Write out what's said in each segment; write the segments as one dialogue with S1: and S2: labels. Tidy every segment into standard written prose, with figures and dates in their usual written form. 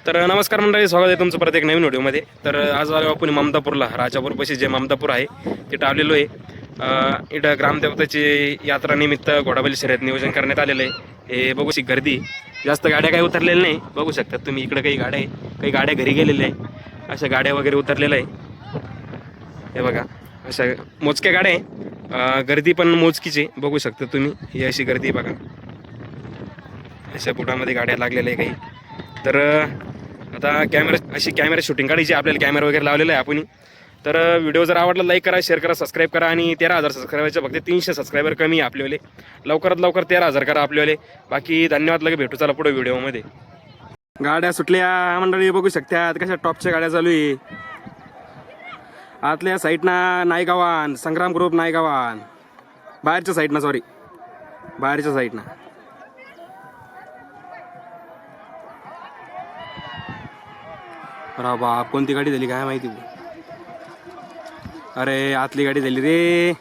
S1: तर नमस्कार मंडळी, स्वागत आहे तुमचं परत एक नवीन व्हिडिओमध्ये. तर आज आलो आपण ममतापूरला, राजापूरपाशी जे ममतापूर आहे तिथं आलेलो आहे. इथं ग्रामदेवताची यात्रानिमित्त घोडाबैल शर्यत नियोजन करण्यात आलेलं आहे. हे बघू शकता, गर्दी जास्त, गाड्या काही उतरलेल्या नाही. बघू शकता तुम्ही, इकडे काही गाड्या आहे, काही गाड्या घरी गेलेल्या आहे, अशा गाड्या वगैरे उतरलेल्या आहे. हे बघा, अशा मोजक्या गाड्या आहे, गर्दी पण मोजकीची बघू शकता तुम्ही. ही अशी गर्दी बघा, अशा बुटामध्ये गाड्या लागलेल्या आहे काही. तर आता कॅमेरा शूटिंग काढायची आपल्याला, कॅमेरा वगैरे लावलेला आहे आपण. तर व्हिडिओ जर आवडला लाईक करा, शेअर करा, सबस्क्राईब करा. आणि 13,000 सबस्क्रायबरचे फक्त 300 सबस्क्रायबर कमी आहे आपल्यावाले. लवकरात लवकर 13,000 करा आपल्यावाले. बाकी धन्यवाद, लगे भेटू चला पुढे व्हिडिओमध्ये. गाड्या सुटल्या मंडळी, बघू शकतात कशा टॉपच्या गाड्या चालू आहे. आतल्या साईडनं नायगावान, संग्राम ग्रुप नायगावान, बाहेरच्या साईडनं, सॉरी बाहेरच्या साईडनं. अरे बाप, कोणती गाडी झाली काय माहिती. अरे आतली गाडी झाली रे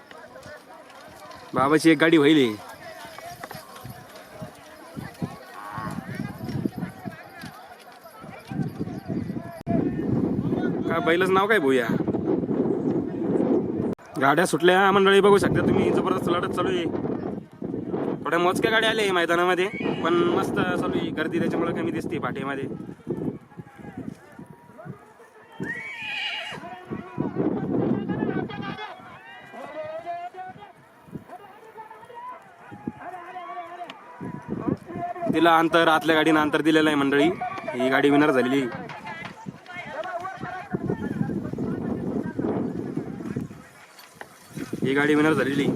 S1: बाबाची, एक गाडी व्हायली. काय बैलच नाव काय भूया. गाड्या सुटल्या मंडळी, बघू शकता तुम्ही, जबरदस्त लढत चालू आहे. थोड्या मोजक्या गाड्या आल्या मैदानामध्ये, पण मस्त चालू आहे. गर्दी त्याच्यामुळे कमी दिसते पाठीमध्ये. तिला अंतर, आतल्या गाडीनं अंतर दिलेलं आहे मंडळी. ही गाडी विनर झालेली. ही गाडी विनर झालेली.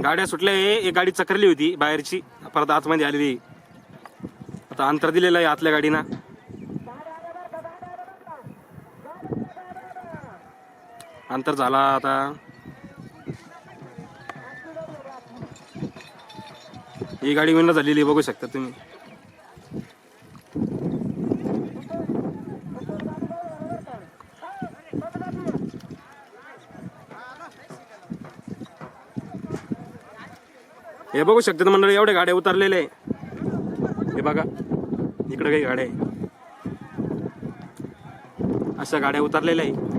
S1: गाड्या सुटल्या. एक गाडी चक्रली होती बाहेरची, परत आतमध्ये आलेली. आता अंतर दिलेलं आहे आतल्या गाडीनं. अंतर झाला आता. ही गाडी विनर झालेली, बघू शकता तुम्ही. हे बघू शकता मंडळी, एवढे गाड्या उतरलेले. हे बघा, इकडे काही गाड्या आहे, अशा गाड्या उतरलेल्या आहे.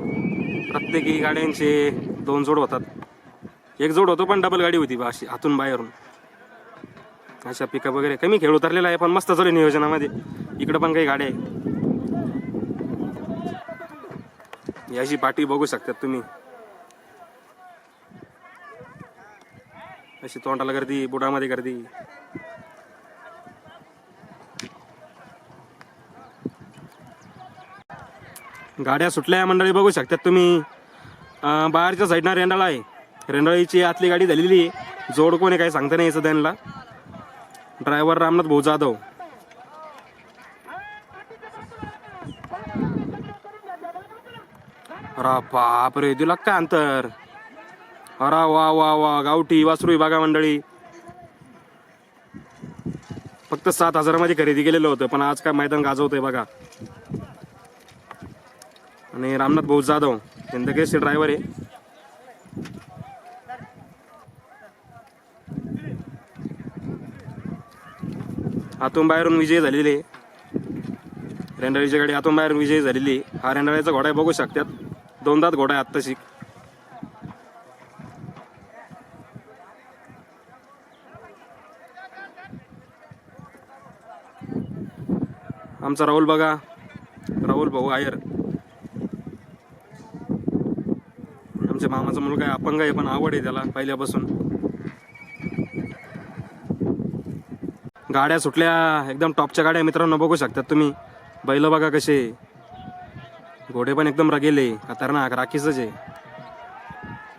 S1: प्रत्येकी गाड्यांचे 2 जोड होतात. एक जोड होतो पण डबल गाडी होती बा, अशी आतून बाहेरून. अशा पिकअप वगैरे कमी खेळ उतरलेला आहे, पण मस्त चालू नियोजनामध्ये. इकडे पण काही गाड्या आहे. याची पाठी बघू शकतात तुम्ही, अशी तोंडाला गर्दी, बुडामध्ये गर्दी. गाड्या सुटल्या मंडळी, बघू शकतात तुम्ही. बाहेरच्या साईडनं रेंडाळा आहे. रेंडाळीची आतली गाडी झालेली आहे. जोड कोणी काही सांगता नाही याचं त्यांना. ड्रायव्हर रामनाथ भाऊ जाधव. अरे बाप रे, दिला का अंतर. अरे वा वा वा, गावठी वासरू बघा मंडळी. फक्त 7,000 मध्ये खरेदी केलेलं होतं, पण आज काय मैदान गाजवतंय बघा. आणि रामनाथ भाऊ जाधव हिंदकेसरी ड्रायव्हर आहे. आतून बाहेरून विजय झालेले. रेंडाळीची गाडी आतून बाहेरून विजय झालेली. हा रेंडाळीचा घोडा बघू शकतात, 2 दात घोडा आहे आत्ताशी. आमचा राहुल बघा, राहुल भाऊ आयर. आमच्या मामाचा मुलगा आहे, अपंग आहे, पण आवड आहे त्याला पहिल्यापासून. गाड्या सुटल्या, एकदम टॉपच्या गाड्या मित्रांनो, बघू शकतात तुम्ही. बैल बघा कसे, घोडे पण एकदम रगेले, खतरनाक, राखीचंच आहे.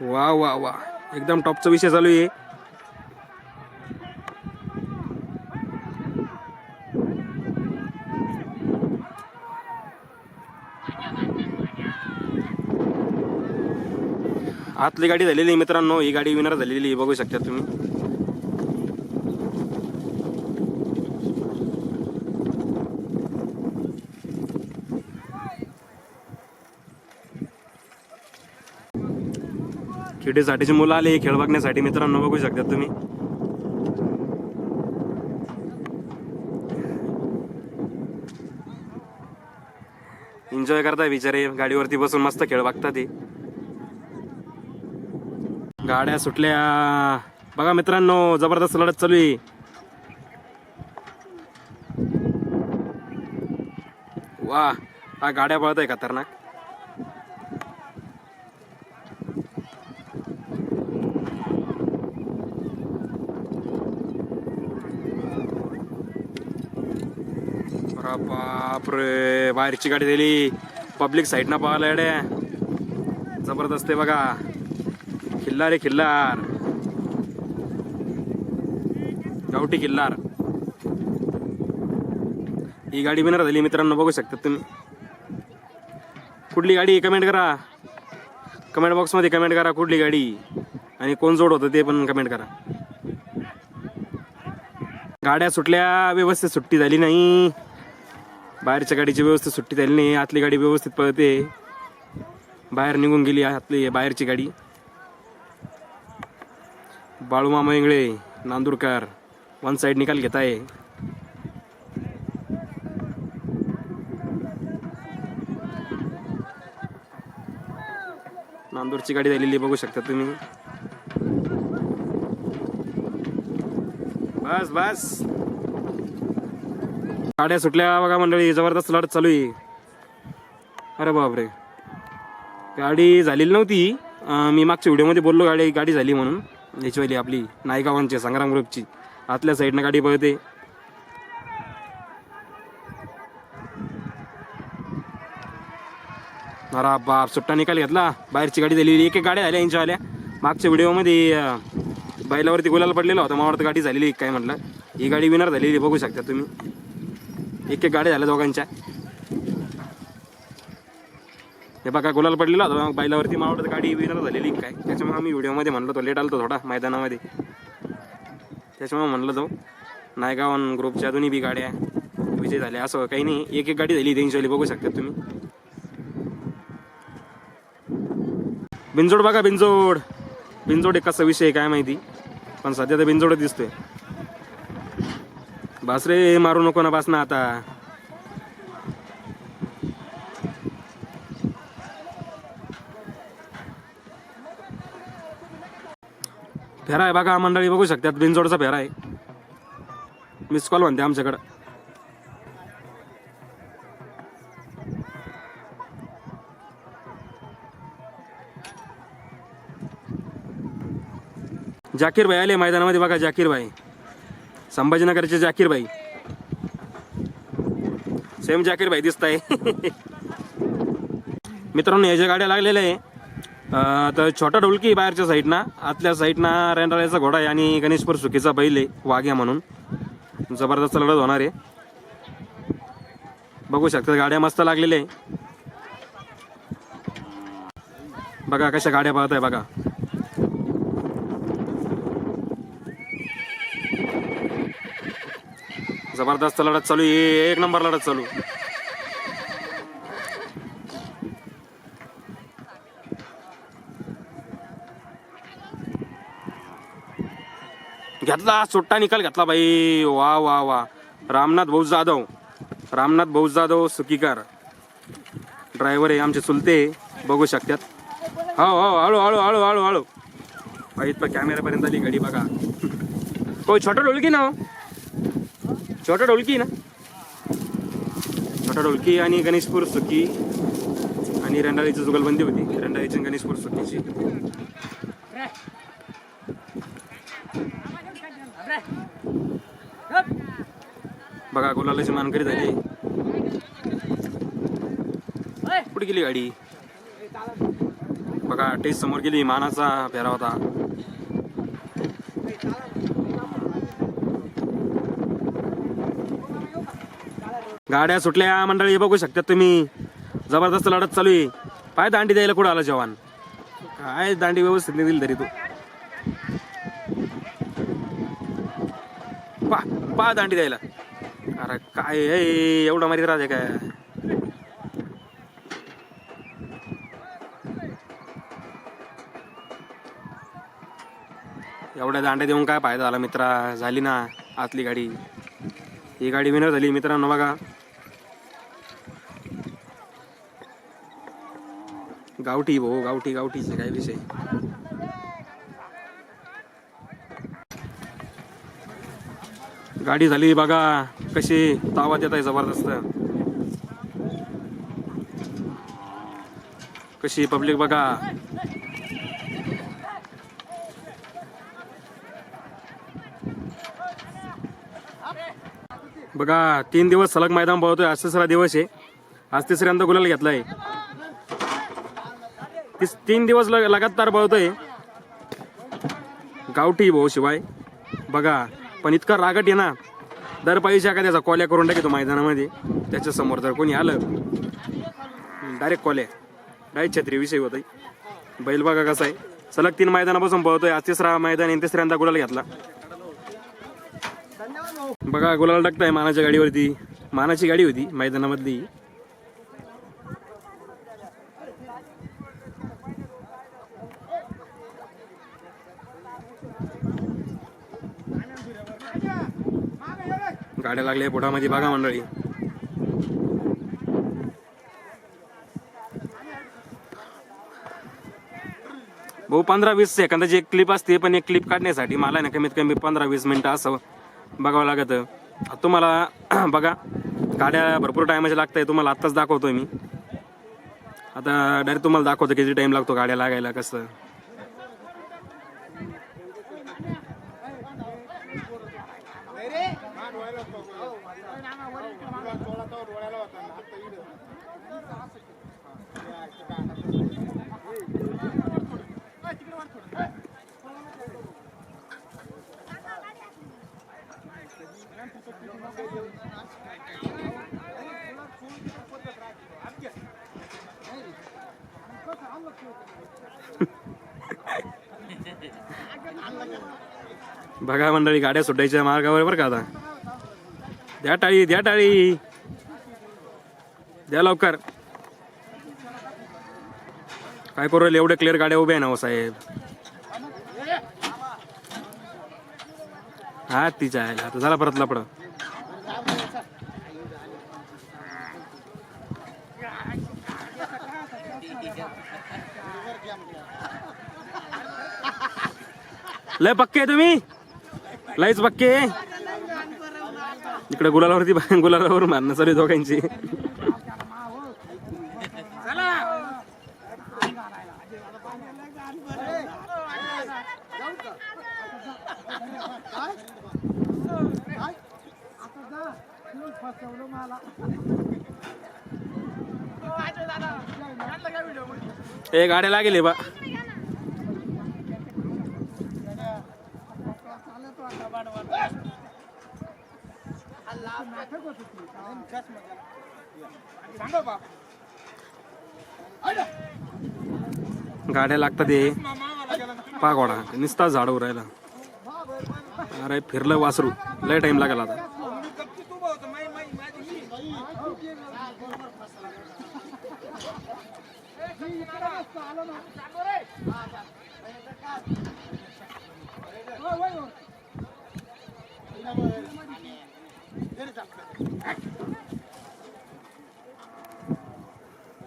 S1: वा वा वा, एकदम टॉपचा विषय चालू आहे. आतली गाडी झालेली मित्रांनो, ही गाडी विनर झालेली बघू शकता तुम्ही. खेडेसाठीची मुलं आले खेळ बघण्यासाठी मित्रांनो, बघू शकता तुम्ही. एन्जॉय करताय बिचारे, गाडीवरती बसून मस्त खेळ बघतात ते. गाड्या सुटल्या बघा मित्रांनो, जबरदस्त लढत चालू आहे. वा, हा गाड्या पळत आहे खतरनाक. बापरे, बाहेरची गाडी दिली, पब्लिक साईड ना पाहायला येड्या. जबरदस्त आहे बघा, खिल्लार आहे खिल्लार, गावठी खिल्लार. ही गाडी विनर झाली मित्रांनो, बघू शकता तुम्ही. कुठली गाडी कमेंट करा, कमेंट बॉक्समध्ये कमेंट करा कुठली गाडी आणि कोण जोड होतं ते पण कमेंट करा. गाड्या सुटल्या, व्यवस्थित सुट्टी झाली नाही. बाहेरच्या गाडीची व्यवस्थित सुट्टी झाली नाही, आतली गाडी व्यवस्थित पळते. बाहेर निघून गेली आतली बाहेरची गाडी. बाळूमामा इंगळे नांदूरकर वन साइड निकाल घेत आहे. नांदूरची गाडी झालेली बघू शकता तुम्ही. बस बस, गाड्या सुटल्या बघा मंडळी, जबरदस्त लढत चालू आहे. अरे बापरे, गाडी झालेली नव्हती. मी मागच्या व्हिडिओमध्ये बोललो गाडी झाली म्हणून. याचीवाली आपली नायगावांची संग्राम ग्रुपची आतल्या साईडनं गाडी पळते. अरे बाप, सुट्टा निकाल घेतला, बाहेरची गाडी झालेली. एक एक गाड्या झाल्या यांच्या आल्या. मागच्या व्हिडिओमध्ये बैलावरती गुलाल पडलेला होता, मावरती गाडी झालेली काय म्हटलं. ही गाडी विनर झालेली बघू शकता तुम्ही. एक एक गाड्या झाल्या दोघांच्या. हे बघा गुलाल पडलेला होता बैलावरती, मावरती गाडी विनर झालेली काय. त्याच्यामुळे आम्ही व्हिडिओमध्ये म्हणलो तो लेट आलो थोडा मैदानामध्ये, त्याच्यामुळे म्हणलं तो नायगावन ग्रुपच्या दोन्ही बी गाड्या विजय झाल्या. असं काही नाही, एक एक गाडी झाली त्यांची बघू शकता तुम्ही. बिनजोड बघा, बिनजोड बिनजोड एक कसा विषय काय माहिती, पण सध्या तर बिनजोड दिसतोय. बास रे, मारू नको ना, बास ना आता. फेरा आहे बघा मंडळी, बघू शकतात बिनजोडचा फेरा आहे. मिस कॉल म्हणते आमच्याकडं. जाकीर भाई आले मैदानामध्ये बघा. जाकीर भाई, संभाजीनगरचे जाकीर भाई, सेम जाकीर भाई दिसत आहे. मित्रांनो, या ज्या गाड्या लागलेल्या आहे तर छोटा ढोलकी बाहेरच्या साईडना, आतल्या साईडना रेंडाळ्याचा घोडा आहे आणि गणेशपूर सुखीचा बैल आहे वाघ्या म्हणून. जबरदस्त लढत होणार आहे, बघू शकता. गाड्या मस्त लागलेल्या आहे बघा, कशा गाड्या पाहत आहे बघा. जबरदस्त लढत चालू आहे, एक नंबर लढत चालू. घेतला, सुट्टा निकाल घेतला भाई. वा वा वा, रामनाथ भाऊ जाधव, रामनाथ भाऊ जाधव सुकीकर ड्रायव्हर आहे आमचे चुलते, बघू शकतात. हो हो, हळू हळू हळू हळू हळू भाई, इथं कॅमेऱ्यापर्यंत आली गाडी बघा. कोई छोटा ढोलकी ना, छोटा ढोलकी ना, छोटा ढोलकी आणि गणेशपूर सुकी आणि रेंडाळीची जुगलबंदी होती, रेंडाळीची गणेशपूर सुकीची. बघा गुलालाची मानकरी झाली. कुठे गेली गाडी बघा, टेस्ट समोर गेली, मानाचा फेरा होता. गाड्या सुटल्या मंडळी, बघू शकता तुम्ही. जबरदस्त लढत चालू आहे. पाय दांडी द्यायला कुठं आला जवान, काय दांडी व्यवस्थित नाही दिली तरी तू. पा दांडी द्यायला, अरे काय एवढा मारीत राहते काय. एवढ्या दांड्या देऊन काय फायदा झाला मित्रा. झाली ना आतली गाडी. ही गाडी विनर झाली मित्रांनो. बघा गावठी भाऊ, गावठीचे काय विषय. गाडी झाली बघा कशी तावा देत आहे जबरदस्त. कशी पब्लिक बघा. बघा 3 दिवस सलग मैदान पळतोय. आज तिसरा दिवस आहे. आज तिसऱ्यांदा गुलाल घेतलाय. 3 दिवस लगातार पळतोय गावठी भाऊ शिवाय. बघा पण इतका रागट आहे ना. दर पाहिजे का त्याचा कॉल्या करून टाकतो मैदानामध्ये. त्याच्या समोर जर कोणी आलं डायरेक्ट कॉल्या, डायरेक्ट छत्री विषय होत. बैल बघा कसा आहे. सलग 3 मैदानापासून पळतोय. आज तिसरा मैदान आहे. तिसऱ्यांदा गुलाल घेतला. बघा गुलाल टाकताय मानाच्या गाडीवरती. मानाची गाडी होती मैदानामधली. गाड्या लागल्या पोटामध्ये बघा मंडळी. भाऊ 15-20 सेकंदाची एक क्लिप असते. पण एक क्लिप काढण्यासाठी मला ना कमीत कमी 15-20 मिनिटं असं बघावं लागत. तुम्हाला बघा गाड्या भरपूर टायमाच्या लागताय. तुम्हाला आत्ताच दाखवतोय मी. आता डायरेक्ट तुम्हाला दाखवतो किती टाइम लागतो गाड्या लागायला कसं. बघा मंडळी गाड्या सुटायच्या मार्गावर बरं का. आता द्या टाळी, द्या टाळी, द्या लवकर. काय करू एवढे क्लिअर गाड्या उभ्या आहे ना हो साहेब. हा तिच्या आहे. आता झाला परत लपड. लय पक्के तुम्ही, लयच पक्के. इकडे गुलालावरती गुलालावर मारणं चालू दोघांची. ए गाड्या लागेल बा. गाड्या लागतात ते पागोडा निस्ता झाडवर राहिला. अरे फिरलं वासरू. लय टाइम लागला आता.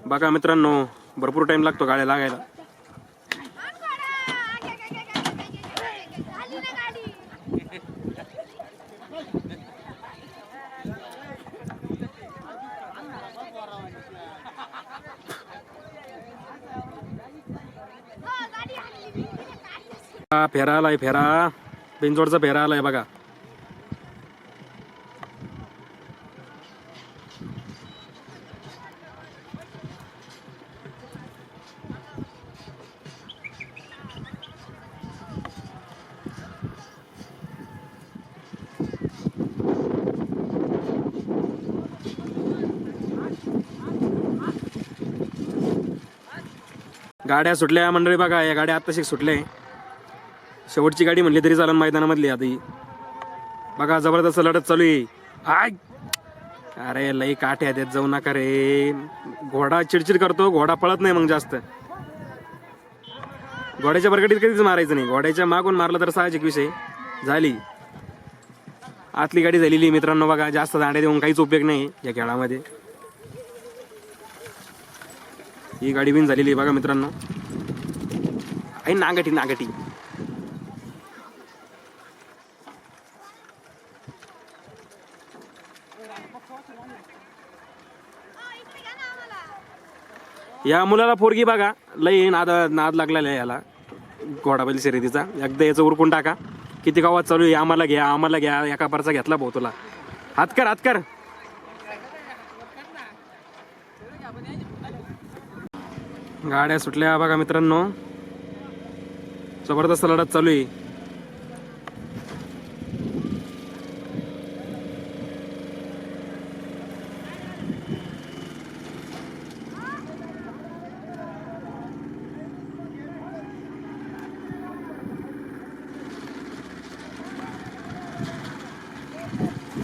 S1: बघा मित्रांनो भरपूर टाइम लागतो गाड्या लागायला. फेरा आलाय. फेरा बिनजोडचा फेरा आलाय बघा. गाड्या सुटल्या मंडळी बघा. या गाड्या आत्ताशी सुटल्या. शेवटची गाडी म्हणली तरी चालेल मैदानामधली. आता ही बघा जबरदस्त लढत चालू आहे. आय अरे लई काठ्या देत जाऊ नका रे. घोडा चिडचिड करतो. घोडा पळत नाही मग जास्त. घोड्याच्या बरगडीत कधीच मारायचं नाही, घोड्याच्या मागून मारलं तर साहजिक विषय झाली. आतली गाडी झालेली मित्रांनो बघा. जास्त दांड्या देऊन काहीच उपयोग नाही या खेळामध्ये. ही गाडी बिन झालेली बघा मित्रांनो. आई नागटी नागटी. या मुलाला पोरगी बघा लई नाद लागलेला आहे याला घोडाबैल शर्यतीचा. एकदा याचं उरकून टाका. किती गावात चालू आहे आम्हाला घ्या आम्हाला घ्या. एका परचा घेतला भाऊ तुला. हात कर. गाड्या सुटल्या बघा मित्रांनो. जबरदस्त लढत चालू आहे.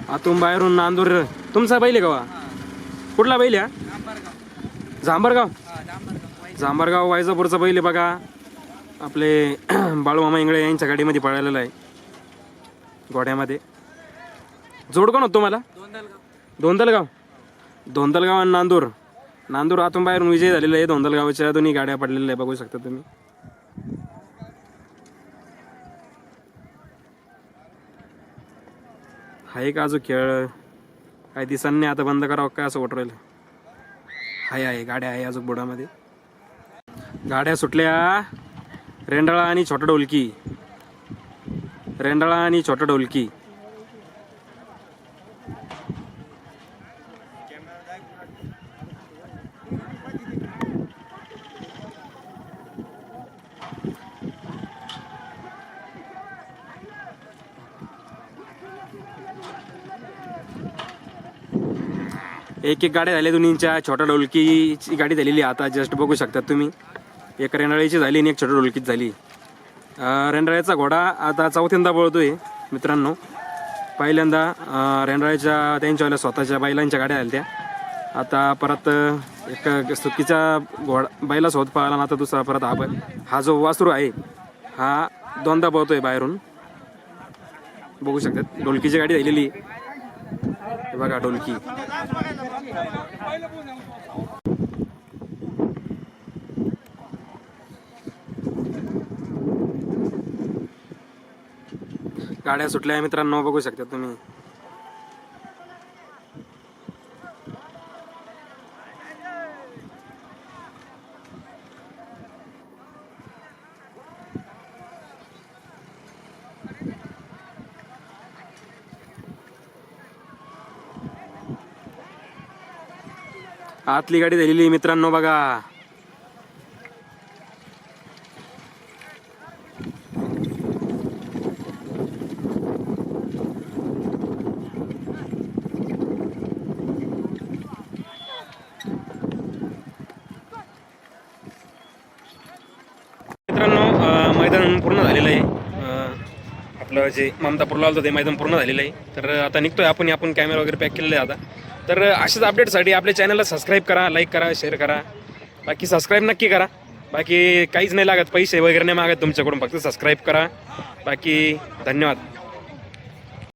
S1: आतून बाहेरून नांदूर. तुमचा बैल आहे का? कुठला बैल आहे? जांभरगाव वायजापूरचा बैल आहे बघा. आपले बाळूमामा इंगळे यांच्या गाडीमध्ये पळालेला आहे घोड्यामध्ये. जोड कोण होत तुम्हाला? धोंदलगाव आणि नांदूर आतून बाहेरून विजय झालेला आहे. धोंदलगावच्या दोन्ही गाड्या पडलेल्या आहे बघू शकता तुम्ही. हा एक अजून खेळ काय दिसांनी आता बंद करावं काय असं वाटू राहिलं. आहे गाड्या आहे अजून बुडामध्ये. गाड्या सुटल्या. रेंडाळा आणि छोटा ढोलकी. एक गाड्या झाल्या दोन्हींच्या. छोटा ढोलकीची गाडी झालेली आता जस्ट बघू शकता तुम्ही. एक रेंडाळ्याची झाली आणि एक छोटा ढोलकीची झाली. रेंडाळ्याचा घोडा आता चौथ्यांदा पळतोय मित्रांनो. पहिल्यांदा रेंडाळ्याच्या त्यांच्या स्वतःच्या बैलांच्या गाड्या आल्या त्या. आता परत एक चुकीच्या बैलासोबत पळाला ना. आता दुसरा परत हा जो वासरू आहे हा दोनदा पळतोय बाहेरून बघू शकतात. ढोलकीची गाडी झालेली बघा ढोलकी. गाड्या सुटल्या मित्रांनो बघू शकता तुम्ही. आतली गाडी झालेली मित्रांनो बघा. मित्रांनो मैदान पूर्ण झालेलं आहे. आपलं जे ममतापूरला आलं ते मैदान पूर्ण झालेलं आहे. तर आता निघतोय आपण कॅमेरा वगैरे पॅक केलेले आहे आता. तर अशाच अपडेटसाठी आपल्या चॅनलला सबस्क्राईब करा, लाईक करा, शेअर करा. बाकी सबस्क्राईब नक्की करा. बाकी काहीच नाही लागत, पैसे वगैरे नाही मागत तुमच्याकडून, फक्त सबस्क्राईब करा. बाकी धन्यवाद.